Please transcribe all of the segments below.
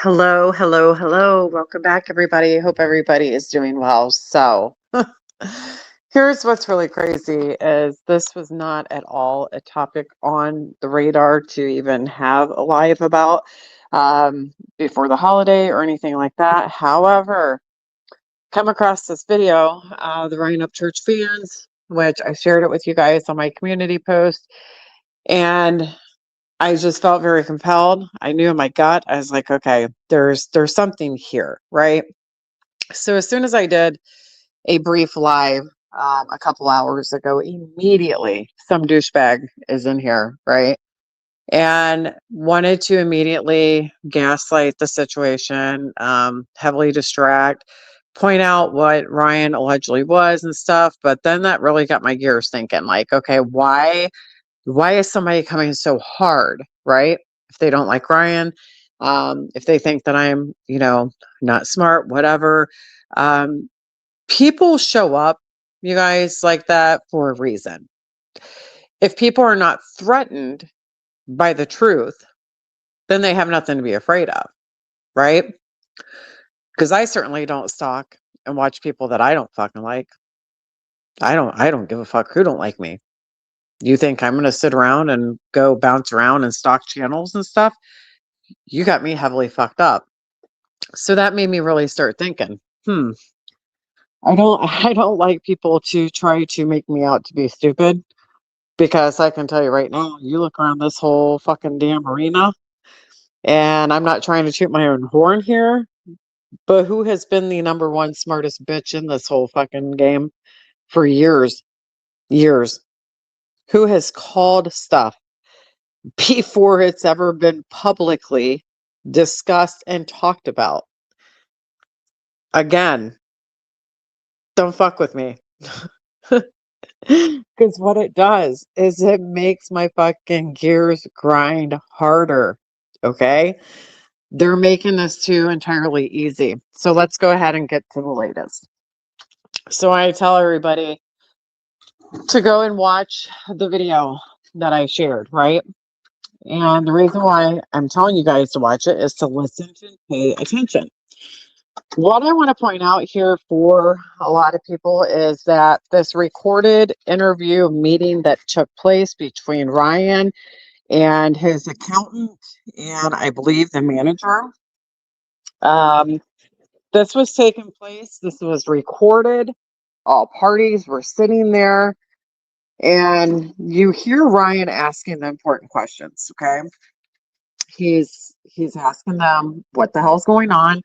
Hello, hello, hello. Welcome back, everybody. Hope everybody is doing well. So, here's what's really crazy is this was not at all a topic on the radar to even have a live about before the holiday or anything like that. However, come across this video, the Ryan Up Church fans, which I shared it with you guys on my community post, and I just felt very compelled. I knew in my gut, I was like, okay, there's something here, right? So as soon as I did a brief live a couple hours ago, immediately some douchebag is in here, right? And wanted to immediately gaslight the situation, heavily distract, point out what Ryan allegedly was and stuff. But then that really got my gears thinking, like, okay, why is somebody coming so hard, right? If they don't like Ryan, if they think that I'm, not smart, whatever. Um, People show up, you guys, like that for a reason. If people are not threatened by the truth, then they have nothing to be afraid of, right? Because I certainly don't stalk and watch people that I don't fucking like. I don't give a fuck who don't like me. You think I'm gonna sit around and go bounce around and stalk channels and stuff? You got me heavily fucked up. So that made me really start thinking, I don't like people to try to make me out to be stupid, because I can tell you right now, you look around this whole fucking damn arena, and I'm not trying to toot my own horn here, but who has been the number one smartest bitch in this whole fucking game for years? Years. Who has called stuff before it's ever been publicly discussed and talked about? Again, don't fuck with me. Because what it does is it makes my fucking gears grind harder. Okay? They're making this too entirely easy. So let's go ahead and get to the latest. So I tell everybody to go and watch the video that I shared, right? And the reason why I'm telling you guys to watch it is to listen and pay attention. What I want to point out here for a lot of people is that this recorded interview meeting that took place between Ryan and his accountant and I believe the manager, this was taking place. This was recorded. All parties were sitting there, and you hear Ryan asking the important questions. Okay, he's asking them what the hell's going on.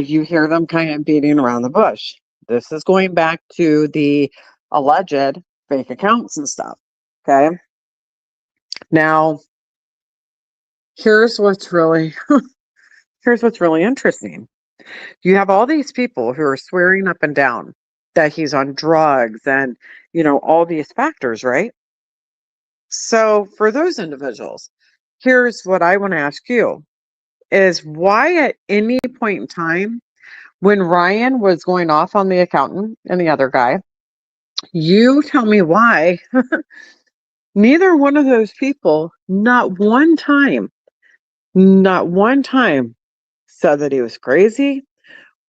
You hear them kind of beating around the bush. This is going back to the alleged fake accounts and stuff. Okay. Now, here's what's really here's what's really interesting. You have all these people who are swearing up and down that he's on drugs and, all these factors, right? So for those individuals, here's what I want to ask you is why at any point in time when Ryan was going off on the accountant and the other guy, you tell me why neither one of those people, not one time said that he was crazy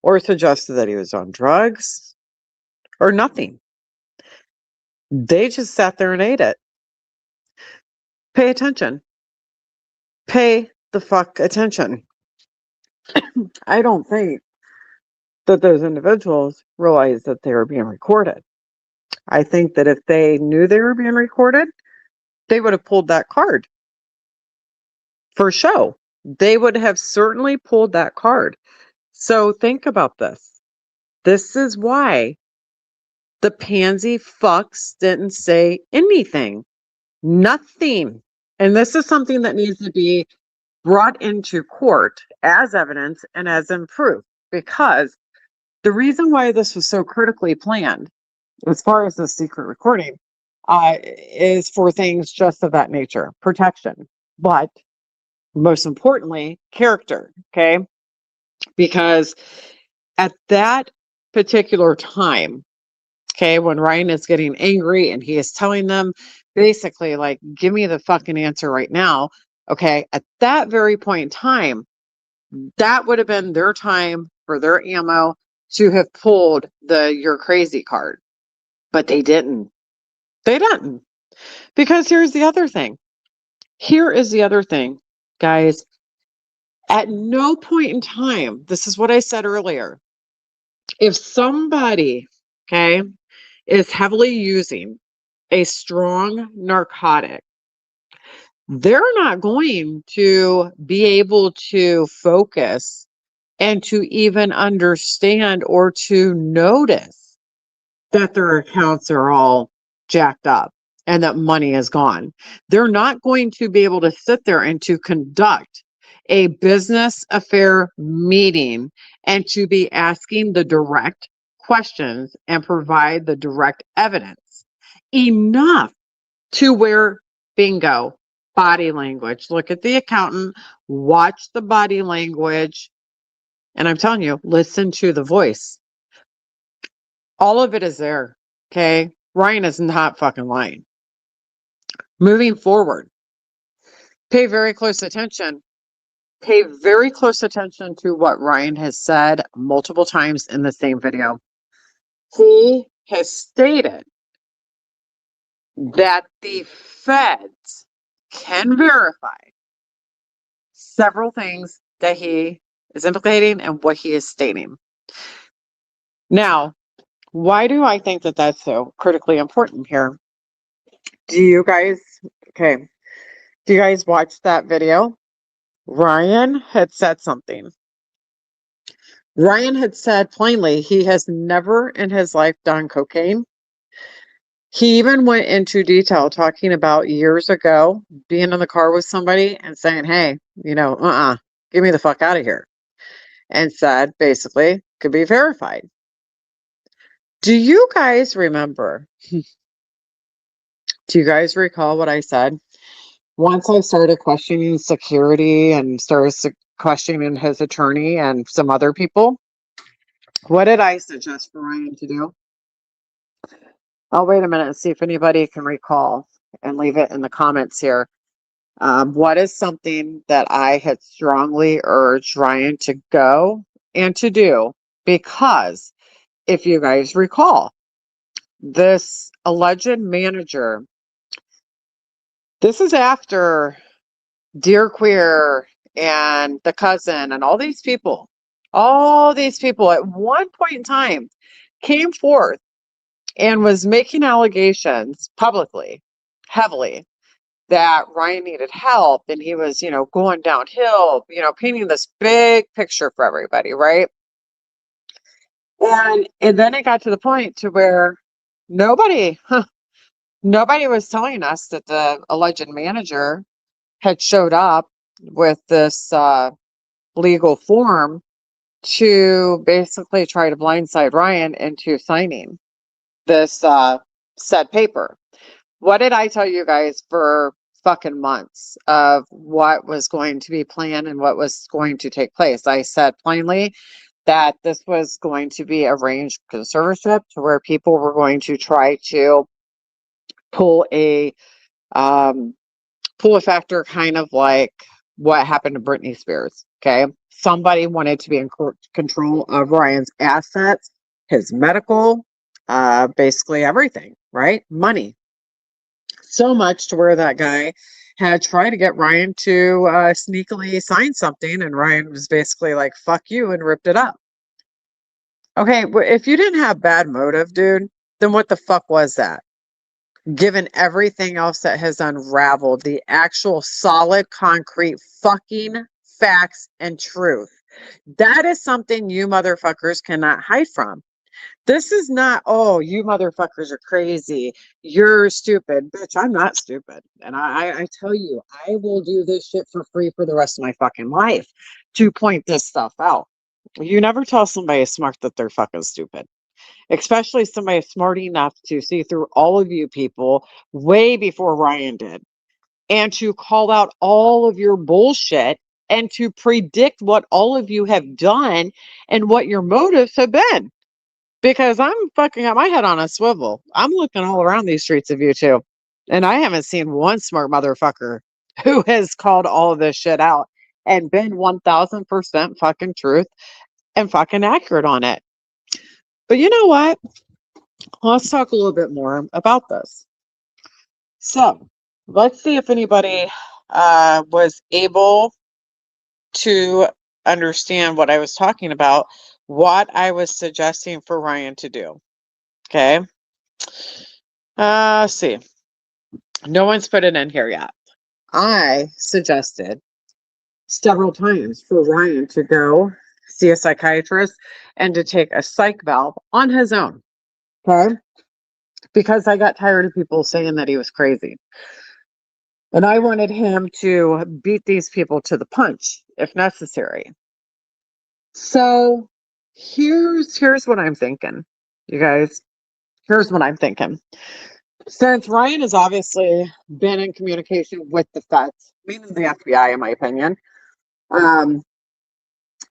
or suggested that he was on drugs or nothing. They just sat there and ate it. Pay attention. Pay the fuck attention. I don't think that those individuals realized that they were being recorded. I think that if they knew they were being recorded, they would have pulled that card for show. They would have certainly pulled that card. So think about this. This is why the pansy fucks didn't say anything. Nothing. And this is something that needs to be brought into court as evidence and as in proof, because the reason why this was so critically planned, as far as the secret recording, is for things just of that nature, protection, but most importantly, character. Okay. Because at that particular time, okay, when Ryan is getting angry and he is telling them basically, like, give me the fucking answer right now. Okay. At that very point in time, That would have been their time for their ammo to have pulled the "you're crazy" card. But they didn't. They didn't. Because here's the other thing. Here is the other thing, guys. At no point in time, this is what I said earlier. If somebody, okay, is heavily using a strong narcotic, they're not going to be able to focus and to even understand or to notice that their accounts are all jacked up and that money is gone. They're not going to be able to sit there and to conduct a business affair meeting and to be asking the direct questions and provide the direct evidence enough to where, bingo, body language. Look at the accountant, watch the body language, and I'm telling you, listen to the voice. All of it is there. Okay. Ryan is not fucking lying. Moving forward, pay very close attention. Pay very close attention to what Ryan has said multiple times in the same video. He has stated that the feds can verify several things that he is implicating and what he is stating. Now, why do I think that that's so critically important here? Do you guys, okay, do you guys watch that video? Ryan had said something. Ryan had said plainly he has never in his life done cocaine. He even went into detail talking about years ago being in the car with somebody and saying, hey, get me the fuck out of here. And said, basically, could be verified. Do you guys remember? Do you guys recall what I said? Once I started questioning security and started questioning his attorney and some other people, what did I suggest for Ryan to do? I'll wait a minute and see if anybody can recall and leave it in the comments here. What is something that I had strongly urged Ryan to go and to do? Because if you guys recall, this alleged manager, this is after Dear Queer and the cousin and all these people at one point in time came forth and was making allegations publicly, heavily, that Ryan needed help and he was, going downhill, painting this big picture for everybody, right? And then it got to the point to where nobody was telling us that the alleged manager had showed up with this legal form to basically try to blindside Ryan into signing this said paper. What did I tell you guys for fucking months of what was going to be planned and what was going to take place? I said plainly that this was going to be arranged conservatorship to where people were going to try to pull a factor kind of like what happened to Britney Spears. Okay. Somebody wanted to be in control of Ryan's assets, his medical, basically everything, right? Money. So much to where that guy had tried to get Ryan to sneakily sign something, and Ryan was basically like, fuck you, and ripped it up. Okay, if you didn't have bad motive, dude, then what the fuck was that? Given everything else that has unraveled, the actual solid, concrete fucking facts and truth. That is something you motherfuckers cannot hide from. This is not, oh, you motherfuckers are crazy. You're stupid. Bitch, I'm not stupid. And I tell you, I will do this shit for free for the rest of my fucking life to point this stuff out. You never tell somebody smart that they're fucking stupid. Especially somebody smart enough to see through all of you people way before Ryan did. And to call out all of your bullshit and to predict what all of you have done and what your motives have been. Because I'm fucking got my head on a swivel. I'm looking all around these streets of YouTube. And I haven't seen one smart motherfucker who has called all of this shit out and been 1000% fucking truth and fucking accurate on it. But you know what? Let's talk a little bit more about this. So let's see if anybody was able to understand what I was talking about, what I was suggesting for Ryan to do. Okay. See. No one's put it in here yet. I suggested several times for Ryan to go see a psychiatrist and to take a psych valve on his own. Okay. Because I got tired of people saying that he was crazy. And I wanted him to beat these people to the punch if necessary. So here's what I'm thinking, you guys. Here's what I'm thinking. Since Ryan has obviously been in communication with the feds, meaning the FBI, in my opinion,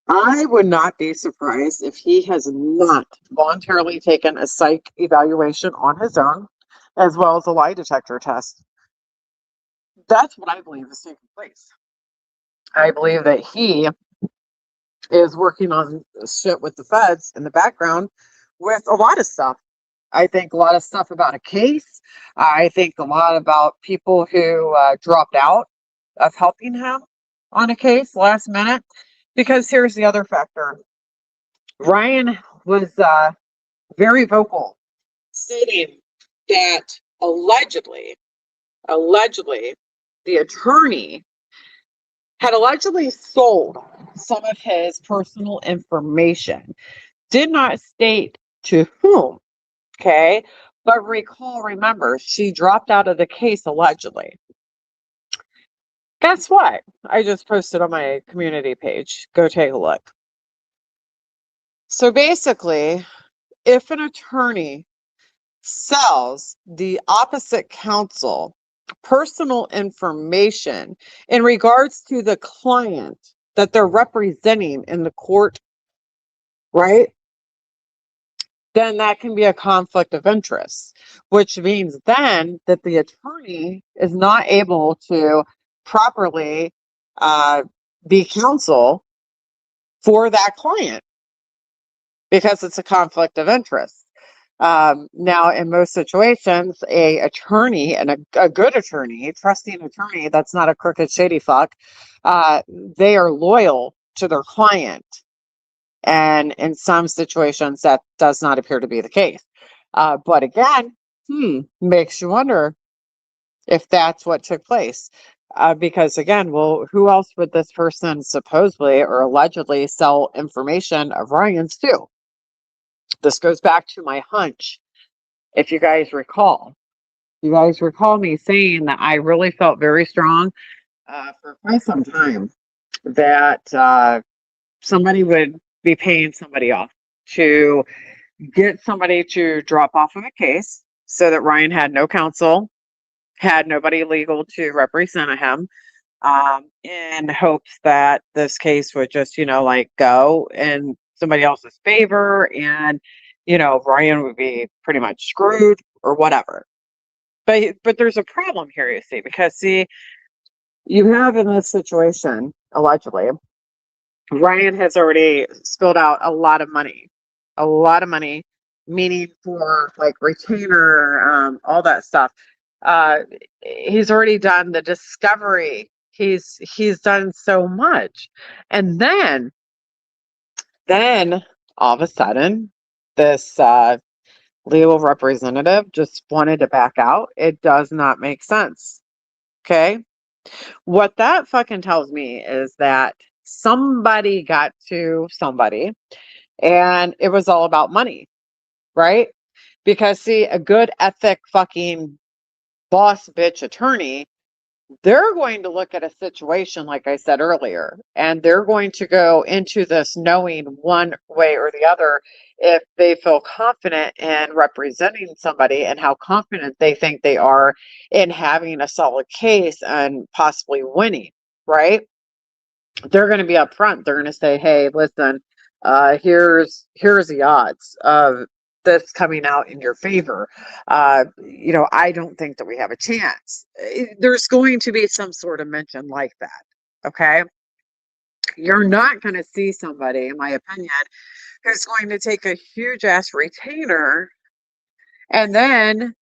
I would not be surprised if he has not voluntarily taken a psych evaluation on his own, as well as a lie detector test. That's what I believe is taking place. I believe that he is working on shit with the feds in the background with a lot of stuff. I think a lot of stuff about a case. I think a lot about people who dropped out of helping him on a case last minute. Because here's the other factor. Ryan was very vocal, stating that allegedly, the attorney had allegedly sold some of his personal information. Did not state to whom, okay? But remember, she dropped out of the case allegedly. Guess what? I just posted on my community page. Go take a look. So basically, if an attorney sells the opposite counsel personal information in regards to the client that they're representing in the court, right? Then that can be a conflict of interest, which means then that the attorney is not able to properly be counsel for that client because it's a conflict of interest. Now, in most situations, a attorney and a good attorney, trusting attorney, that's not a crooked, shady fuck, they are loyal to their client. And in some situations, that does not appear to be the case. But again, makes you wonder if that's what took place. Because again, well, who else would this person supposedly or allegedly sell information of Ryan's to? This goes back to my hunch. If you guys recall, me saying that I really felt very strong for quite some time that somebody would be paying somebody off to get somebody to drop off of a case so that Ryan had no counsel, had nobody legal to represent him, in hopes that this case would just, like go in somebody else's favor and, Ryan would be pretty much screwed or whatever. But there's a problem here, you see, because you have in this situation, allegedly, Ryan has already spilled out a lot of money, meaning for like retainer, all that stuff. He's already done the discovery. He's done so much. And then all of a sudden, this legal representative just wanted to back out. It does not make sense. Okay. What that fucking tells me is that somebody got to somebody and it was all about money, right? Because see, a good ethic fucking boss bitch attorney, they're going to look at a situation, like I said earlier, and they're going to go into this knowing one way or the other if they feel confident in representing somebody and how confident they think they are in having a solid case and possibly winning, right? They're going to be upfront. They're going to say, hey, listen, here's the odds of this coming out in your favor. I don't think that we have a chance. There's going to be some sort of mention like that. Okay. You're not going to see somebody, in my opinion, who's going to take a huge ass retainer and then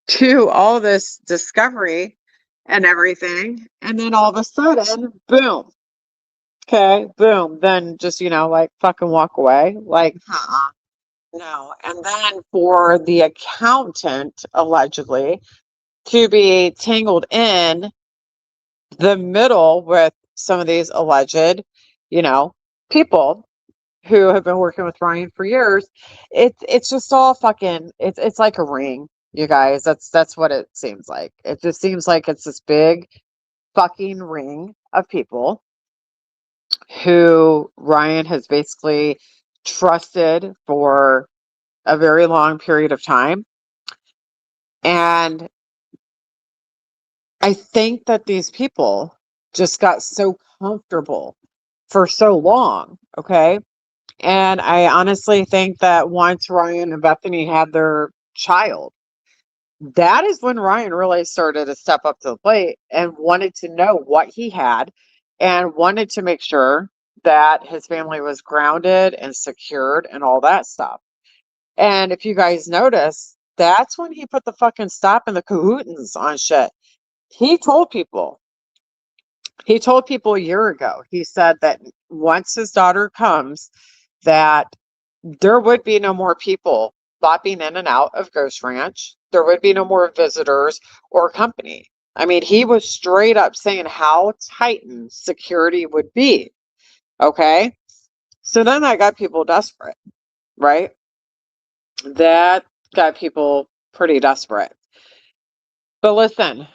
do all this discovery and everything. And then all of a sudden, boom. Okay, boom. Then just, like fucking walk away. Like, no. And then for the accountant, allegedly, to be tangled in the middle with some of these alleged, people who have been working with Ryan for years, it's just all fucking it's like a ring, you guys. That's what it seems like. It just seems like it's this big fucking ring of people who Ryan has basically trusted for a very long period of time. And I think that these people just got so comfortable for so long, okay? And I honestly think that once Ryan and Bethany had their child, that is when Ryan really started to step up to the plate and wanted to know what he had and wanted to make sure that his family was grounded and secured and all that stuff. And if you guys notice, that's when he put the fucking stop in the cahootins on shit. He told people, a year ago, he said that once his daughter comes, that there would be no more people bopping in and out of Ghost Ranch. There would be no more visitors or company. I mean, he was straight up saying how tightened security would be. Okay. So then that got people desperate, right? That got people pretty desperate. But listen,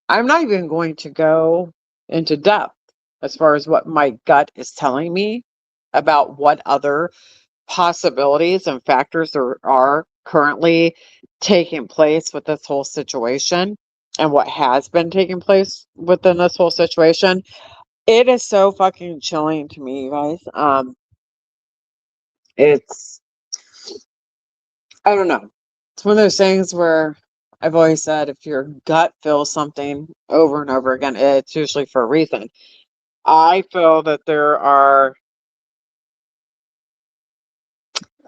I'm not even going to go into depth as far as what my gut is telling me about what other possibilities and factors there are currently taking place with this whole situation and what has been taking place within this whole situation. It is so fucking chilling to me, you guys. It's I don't know. It's one of those things where I've always said if your gut feels something over and over again, it's usually for a reason. I feel that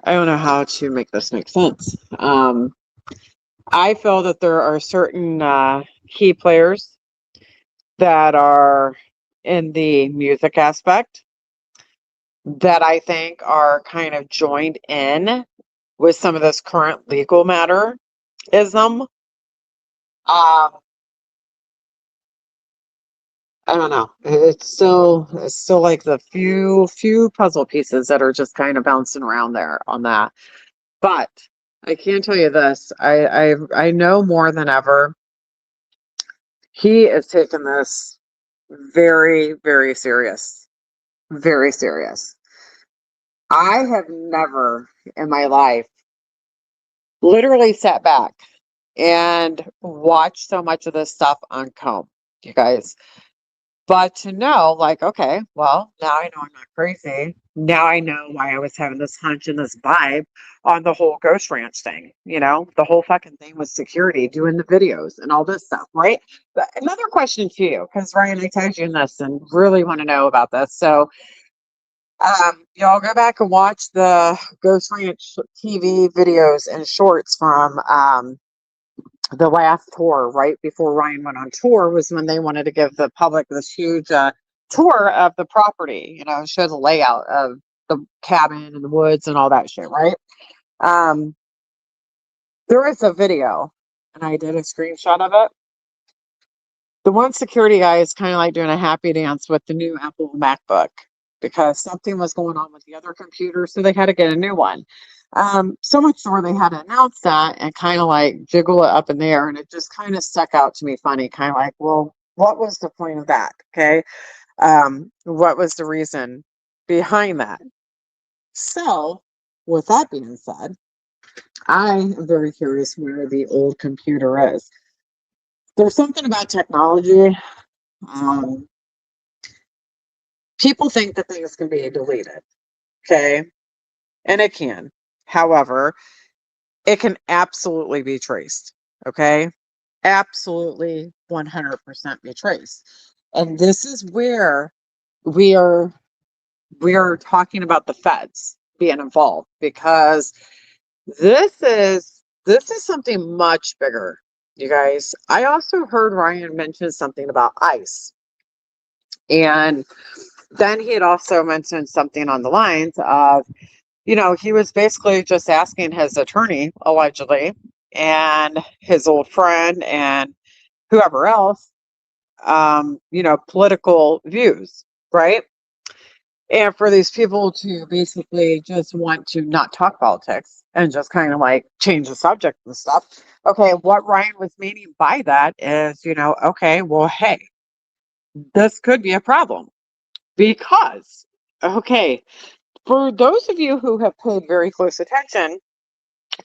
I don't know how to make this make sense. I feel that there are certain key players that are in the music aspect that I think are kind of joined in with some of this current legal matter ism. I don't know. It's still like the few puzzle pieces that are just kind of bouncing around there on that. But I can tell you this: I know more than ever. He is taking this very, very serious. Very serious. I have never in my life literally sat back and watched so much of this stuff on comb, you guys. But to know, like, okay, well, now I know I'm not crazy. Now I know why I was having this hunch and this vibe on the whole Ghost Ranch thing. The whole fucking thing with security, doing the videos and all this stuff, right? But another question to you, because Ryan, I tagged you in this and really want to know about this. So, y'all go back and watch the Ghost Ranch TV videos and shorts from the last tour, right before Ryan went on tour, was when they wanted to give the public this huge tour of the property, show the layout of the cabin and the woods and all that shit, right? Um, there is a video, and I did a screenshot of it. The one security guy is kind of like doing a happy dance with the new Apple MacBook because something was going on with the other computer, so they had to get a new one. So much so where they had to announce that and kind of like jiggle it up in the air, and it just kind of stuck out to me funny, kind of like, well, what was the point of that? Okay. What was the reason behind that? So, with that being said, I am very curious where the old computer is. There's something about technology. Um, People think that things can be deleted, okay? And it can. However, it can absolutely be traced, okay? Absolutely 100% be traced. And this is where we are we are talking about the feds being involved, because this is something much bigger, you guys. I also heard Ryan mention something about ICE. And then he had also mentioned something on the lines of, he was basically just asking his attorney, allegedly, and his old friend and whoever else, political views, right? And for these people to basically just want to not talk politics and just kind of like change the subject and stuff. Okay, what Ryan was meaning by that is, okay, well, hey, this could be a problem because, okay, for those of you who have paid very close attention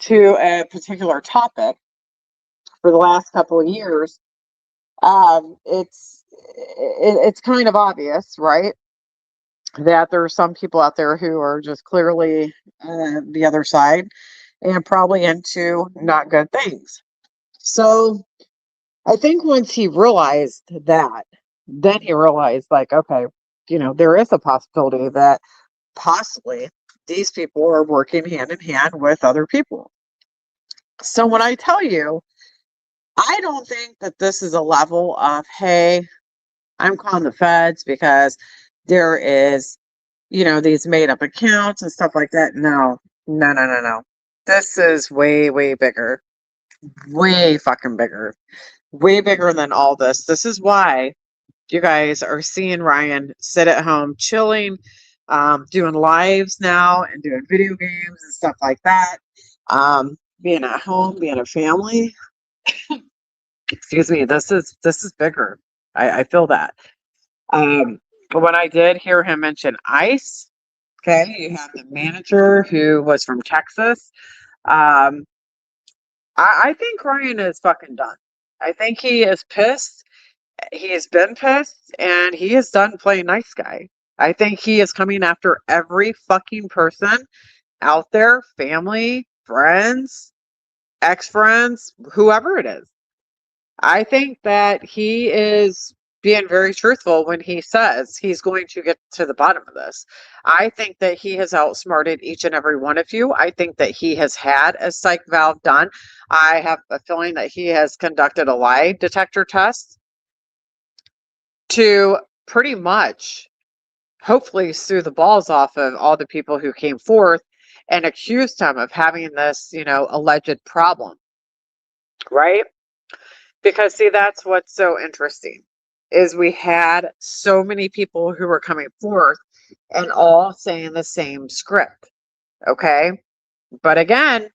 to a particular topic for the last couple of years, it's kind of obvious, right? That there are some people out there who are just clearly the other side and probably into not good things. So I think once he realized that, then he realized, like, okay, there is a possibility that possibly these people are working hand in hand with other people. So when I tell you, I don't think that this is a level of, hey, I'm calling the feds because there is, these made up accounts and stuff like that. No, no, no, no, no. This is way, way bigger, way fucking bigger, way bigger than all this. This is why you guys are seeing Ryan sit at home chilling, doing lives now and doing video games and stuff like that. Being at home, being a family. Excuse me. This is bigger. I feel that. When I did hear him mention ICE, okay, you have the manager who was from Texas. Um, I think Ryan is fucking done. I think he is pissed. He has been pissed and he is done playing nice guy. I think he is coming after every fucking person out there, family, friends, ex-friends, whoever it is. I think that he is being very truthful when he says he's going to get to the bottom of this. I think that he has outsmarted each and every one of you. I think that he has had a psych valve done. I have a feeling that he has conducted a lie detector test to pretty much hopefully sue the balls off of all the people who came forth and accused him of having this, alleged problem, right? Because see, that's what's so interesting is we had so many people who were coming forth and all saying the same script. Okay. But again,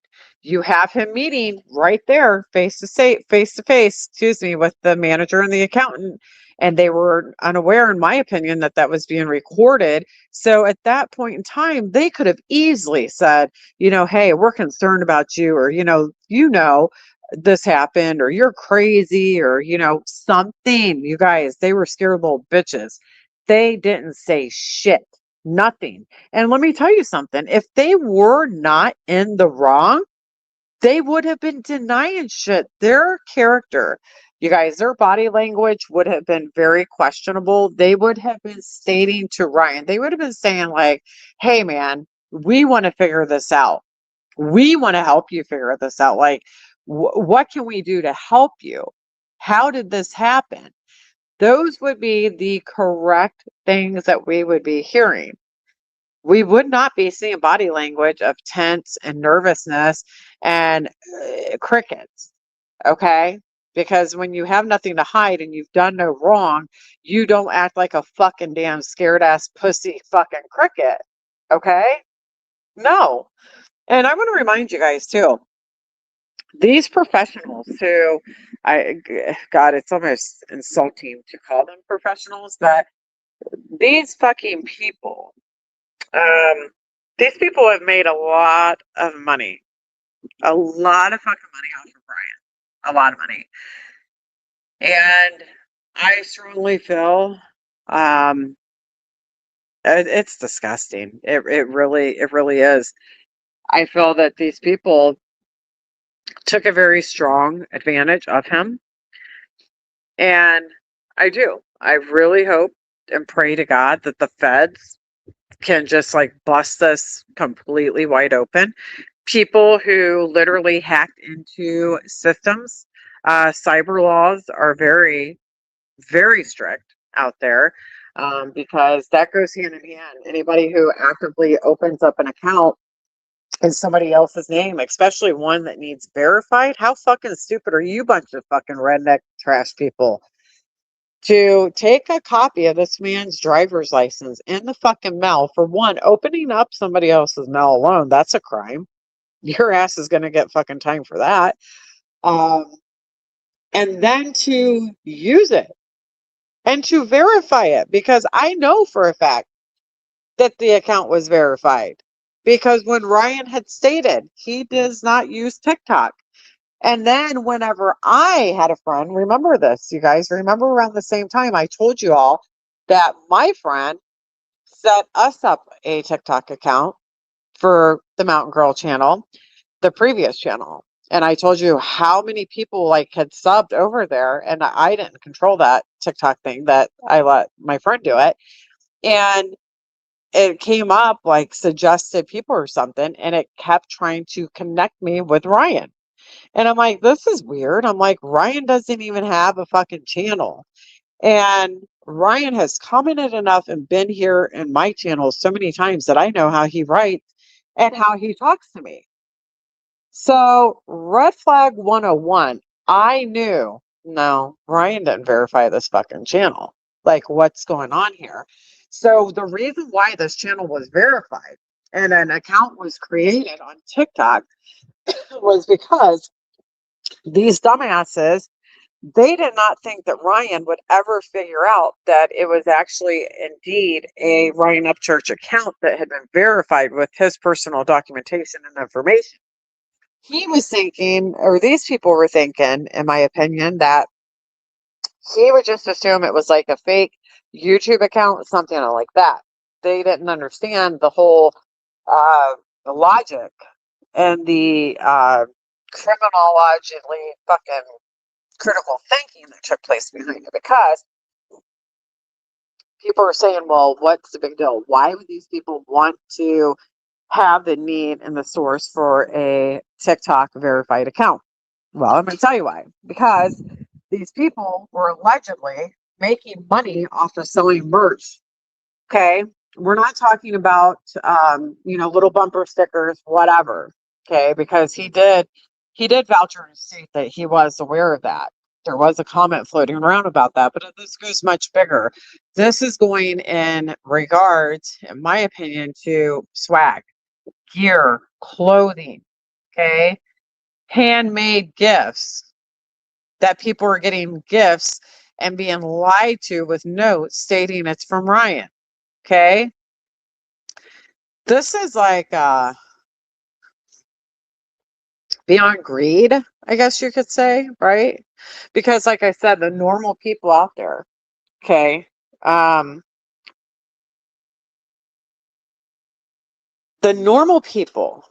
you have him meeting right there face to face, excuse me, with the manager and the accountant. And they were unaware, in my opinion, that that was being recorded. So at that point in time, they could have easily said, hey, we're concerned about you, or, this happened, or you're crazy, or, something. You guys, they were scared little bitches. They didn't say shit, nothing. And let me tell you something, if they were not in the wrong, they would have been denying shit. Their character, you guys, their body language would have been very questionable. They would have been stating to Ryan, they would have been saying, like, hey, man, we want to figure this out. We want to help you figure this out. Like, what can we do to help you? How did this happen? Those would be the correct things that we would be hearing. We would not be seeing body language of tense and nervousness and crickets. Okay. Because when you have nothing to hide and you've done no wrong, you don't act like a fucking damn scared ass pussy fucking cricket. Okay. No. And I want to remind you guys too, these professionals who God, it's almost insulting to call them professionals, but these fucking people, um, these people have made a lot of money, a lot of fucking money off of Brian, a lot of money. And I strongly feel, um, it's disgusting. It really is. I feel that these people took a very strong advantage of him. And I do. I really hope and pray to God that the feds can just like bust this completely wide open. People who literally hacked into systems, cyber laws are very, very strict out there, because that goes hand in hand. Anybody who actively opens up an account in somebody else's name, especially one that needs verified, how fucking stupid are you, bunch of fucking redneck trash people? To take a copy of this man's driver's license in the fucking mail, for one, opening up somebody else's mail alone, that's a crime. Your ass is going to get fucking time for that. Um, and then to use it and to verify it, because I know for a fact that the account was verified. Because when Ryan had stated he does not use TikTok, and then whenever I had a friend, remember this, you guys, remember around the same time I told you all that my friend set us up a TikTok account for the Mountain Girl channel, the previous channel. And I told you how many people like had subbed over there, and I didn't control that TikTok thing, that I let my friend do it. And it came up like suggested people or something, and it kept trying to connect me with Ryan. And I'm like, this is weird. I'm like, Ryan doesn't even have a fucking channel. And Ryan has commented enough and been here in my channel so many times that I know how he writes and how he talks to me. So, red flag 101, I knew, no, Ryan didn't verify this fucking channel. Like, what's going on here? So, the reason why this channel was verified and an account was created on TikTok was because these dumbasses, they did not think that Ryan would ever figure out that it was actually indeed a Ryan Upchurch account that had been verified with his personal documentation and information. He was thinking, or these people were thinking, in my opinion, that he would just assume it was like a fake YouTube account, something like that. They didn't understand the whole logic and the criminologically fucking critical thinking that took place behind it, because people are saying, well, what's the big deal? Why would these people want to have the need and the source for a TikTok verified account? Well, I'm going to tell you why. Because these people were allegedly making money off of selling merch. Okay. We're not talking about, little bumper stickers, whatever. Okay. Because he did voucher and state that he was aware of that. There was a comment floating around about that, but this goes much bigger. This is going in regards, in my opinion, to swag, gear, clothing, okay? Handmade gifts, that people are getting gifts and being lied to with notes stating it's from Ryan, okay? This is like beyond greed, I guess you could say, right? Because like I said, the normal people out there, okay, the normal people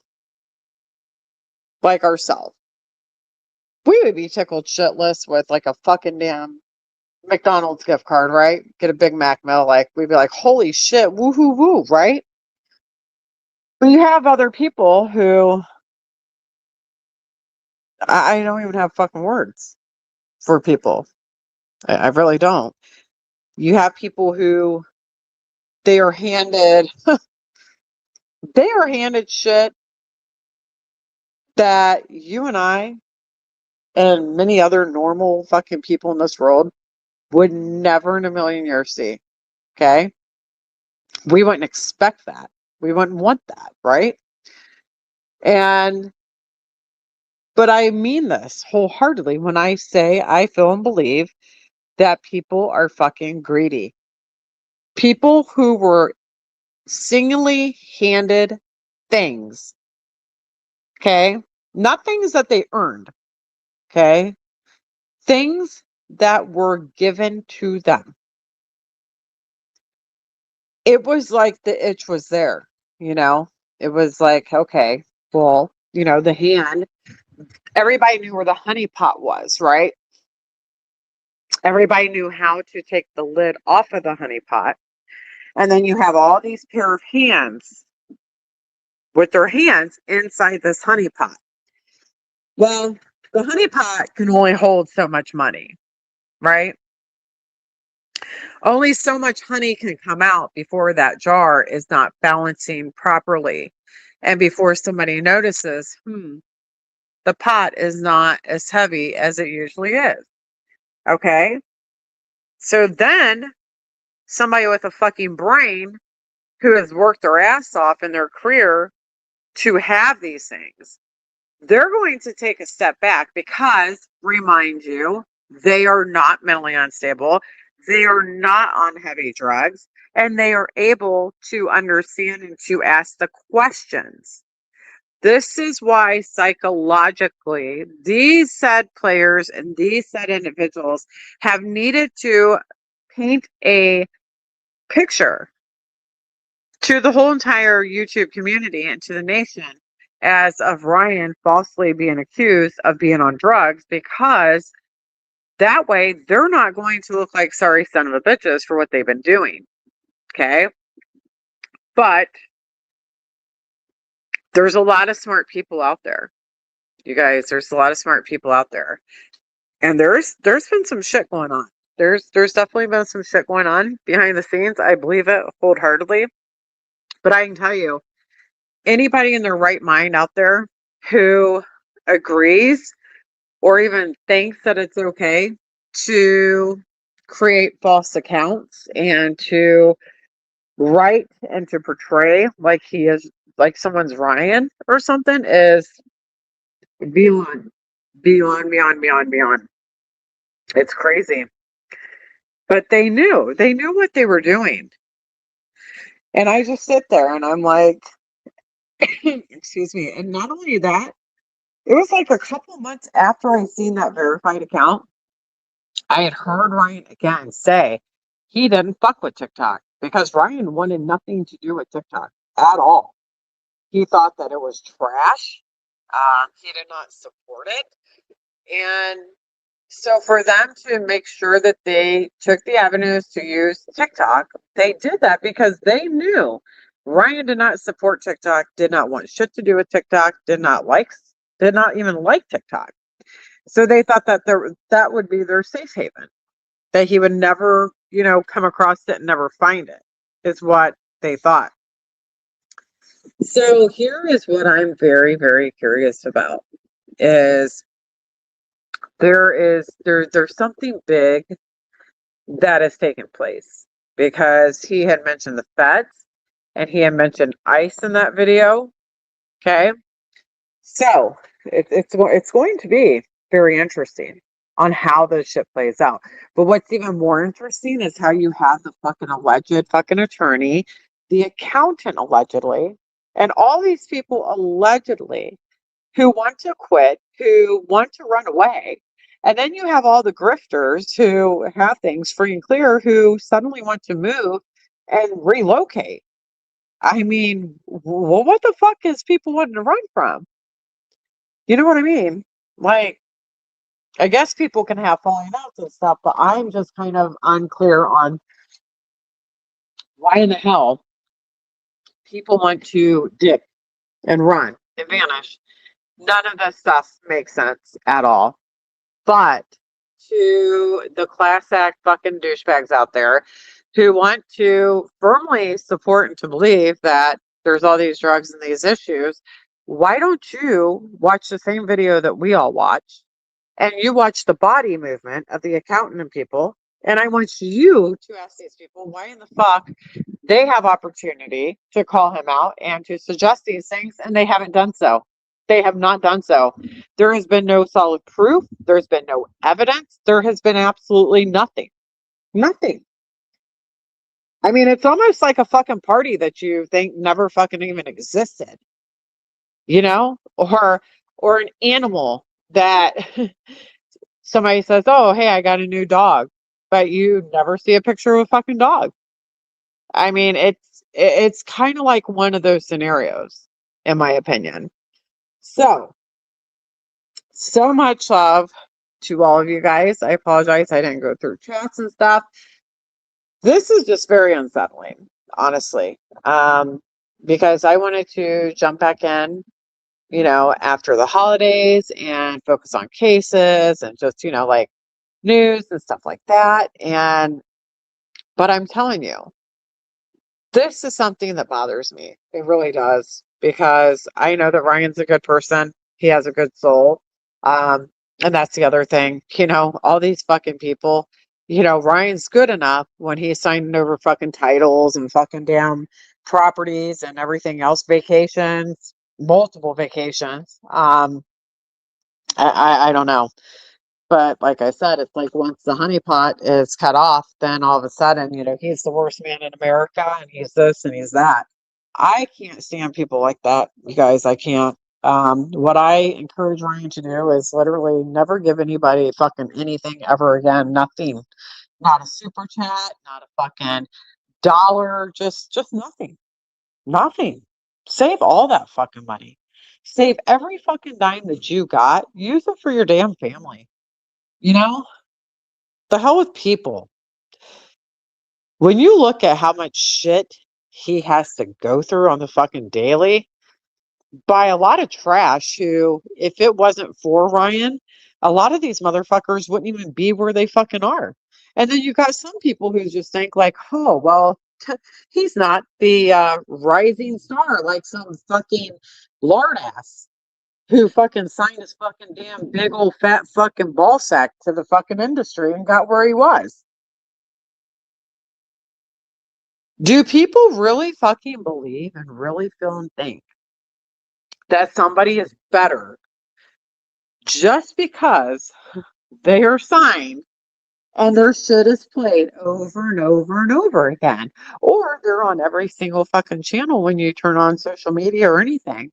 like ourselves, we would be tickled shitless with like a fucking damn McDonald's gift card, right? Get a Big Mac meal, like we'd be like, holy shit, woohoo woo, right? But you have other people who I don't even have fucking words for people. I really don't. You have people who they are handed shit that you and I and many other normal fucking people in this world would never in a million years see. Okay? We wouldn't expect that. We wouldn't want that, right? And but I mean this wholeheartedly when I say I feel and believe that people are fucking greedy. People who were singly handed things, okay? Not things that they earned, okay? Things that were given to them. It was like the itch was there, you know? It was like, okay, well, the hand, everybody knew where the honey pot was, right? Everybody knew how to take the lid off of the honey pot. And then you have all these pair of hands with their hands inside this honey pot. Well, the honey pot can only hold so much money, right? Only so much honey can come out before that jar is not balancing properly. And before somebody notices, the pot is not as heavy as it usually is. Okay? So then somebody with a fucking brain who has worked their ass off in their career to have these things, they're going to take a step back because, remind you, they are not mentally unstable. They are not on heavy drugs, and they are able to understand and to ask the questions. This is why psychologically these said players and these said individuals have needed to paint a picture to the whole entire YouTube community and to the nation as of Ryan falsely being accused of being on drugs, because that way they're not going to look like sorry son of a bitches for what they've been doing. Okay? But there's a lot of smart people out there. You guys, there's a lot of smart people out there. And there's been some shit going on. There's definitely been some shit going on behind the scenes. I believe it wholeheartedly. But I can tell you, anybody in their right mind out there who agrees or even thinks that it's okay to create false accounts and to write and to portray like he is, like someone's Ryan or something, is beyond. It's crazy. But they knew what they were doing. And I just sit there and I'm like, excuse me. And not only that, it was like a couple months after I seen that verified account, I had heard Ryan again say he didn't fuck with TikTok because Ryan wanted nothing to do with TikTok at all. He thought that it was trash. He did not support it. And so for them to make sure that they took the avenues to use TikTok, they did that because they knew Ryan did not support TikTok, did not want shit to do with TikTok, did not even like TikTok. So they thought that that would be their safe haven, that he would never, come across it and never find it, is what they thought. So here is what I'm very, very curious about is there's something big that has taken place, because he had mentioned the feds and he had mentioned ICE in that video. Okay. So it's going to be very interesting on how this shit plays out. But what's even more interesting is how you have the fucking alleged fucking attorney, the accountant allegedly, and all these people allegedly who want to quit, who want to run away. And then you have all the grifters who have things free and clear who suddenly want to move and relocate. I mean, what the fuck is people wanting to run from? You know what I mean? Like, I guess people can have falling outs and stuff, but I'm just kind of unclear on why in the hell people want to dip and run and vanish. None of this stuff makes sense at all. But to the class act fucking douchebags out there who want to firmly support and to believe that there's all these drugs and these issues, why don't you watch the same video that we all watch, and you watch the body movement of the accountant and people, and I want you to ask these people why in the fuck they have opportunity to call him out and to suggest these things, and they haven't done so. They have not done so. There has been no solid proof. There's been no evidence. There has been absolutely nothing. Nothing. I mean, it's almost like a fucking party that you think never fucking even existed. Or an animal that somebody says, "Oh, hey, I got a new dog," but you never see a picture of a fucking dog. I mean, it's kind of like one of those scenarios, in my opinion. So much love to all of you guys. I apologize. I didn't go through chats and stuff. This is just very unsettling, honestly, because I wanted to jump back in, after the holidays and focus on cases and just, like news and stuff like that. But I'm telling you, this is something that bothers me. It really does, because I know that Ryan's a good person. He has a good soul. Um, and that's the other thing, all these fucking people, Ryan's good enough when he's signing over fucking titles and fucking damn properties and everything else, vacations, multiple vacations. I don't know. But like I said, it's like once the honeypot is cut off, then all of a sudden, he's the worst man in America and he's this and he's that. I can't stand people like that, you guys. I can't. What I encourage Ryan to do is literally never give anybody fucking anything ever again. Nothing. Not a super chat, not a fucking dollar, just nothing. Nothing. Save all that fucking money. Save every fucking dime that you got. Use it for your damn family. You know? The hell with people. When you look at how much shit he has to go through on the fucking daily by a lot of trash who, if it wasn't for Ryan, a lot of these motherfuckers wouldn't even be where they fucking are. And then you got some people who just think like, oh, well, he's not the rising star like some fucking lard ass who fucking signed his fucking damn big old fat fucking ball sack to the fucking industry and got where he was. Do people really fucking believe and really feel and think that somebody is better just because they are signed and their shit is played over and over and over again? Or they're on every single fucking channel when you turn on social media or anything.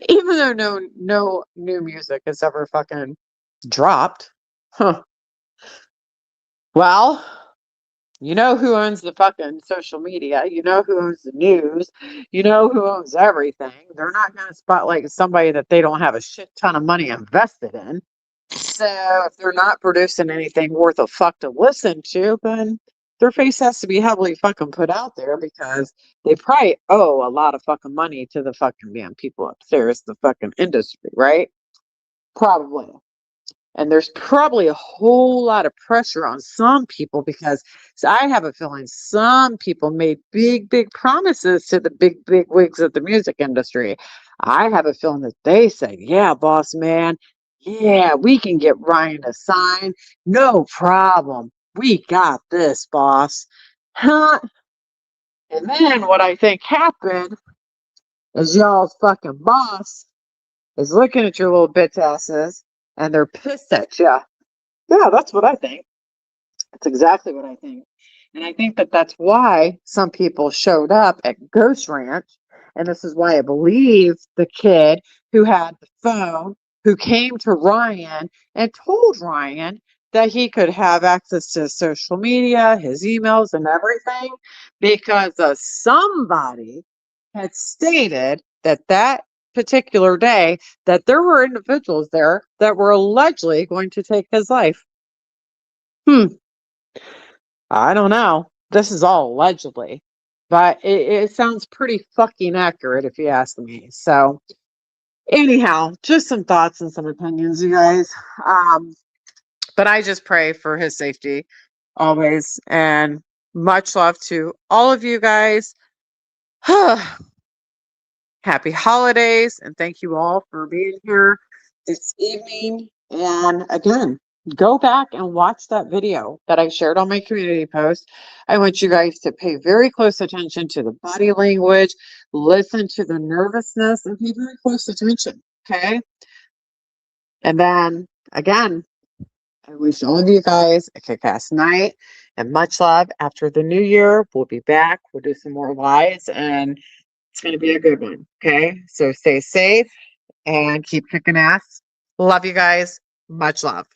Even though no new music has ever fucking dropped. Huh. Well, you know who owns the fucking social media. You know who owns the news. You know who owns everything. They're not going to spotlight somebody that they don't have a shit ton of money invested in. So if they're not producing anything worth a fuck to listen to, then their face has to be heavily fucking put out there because they probably owe a lot of fucking money to the fucking damn people upstairs, the fucking industry, right? Probably. And there's probably a whole lot of pressure on some people because I have a feeling some people made big promises to the big wigs of the music industry. I have a feeling that they said, yeah, boss man, yeah, we can get Ryan to sign. No problem. We got this, boss. Huh? And then what I think happened is y'all's fucking boss is looking at your little bitch asses and they're pissed at you. Yeah, that's what I think. That's exactly what I think. And I think that that's why some people showed up at Ghost Ranch. And this is why I believe the kid who had the phone, who came to Ryan and told Ryan that he could have access to social media, his emails, and everything, because somebody had stated that particular day that there were individuals there that were allegedly going to take his life. I don't know. This is all allegedly, but it sounds pretty fucking accurate if you ask me. So, anyhow, just some thoughts and some opinions, you guys. But I just pray for his safety always, and much love to all of you guys. Happy holidays, and thank you all for being here this evening. And again, go back and watch that video that I shared on my community post. I want you guys to pay very close attention to the body language, listen to the nervousness, and pay very close attention. Okay. And then again, I wish all of you guys a kick-ass night and much love. After the new year, we'll be back. We'll do some more lives and it's going to be a good one. Okay. So stay safe and keep kicking ass. Love you guys. Much love.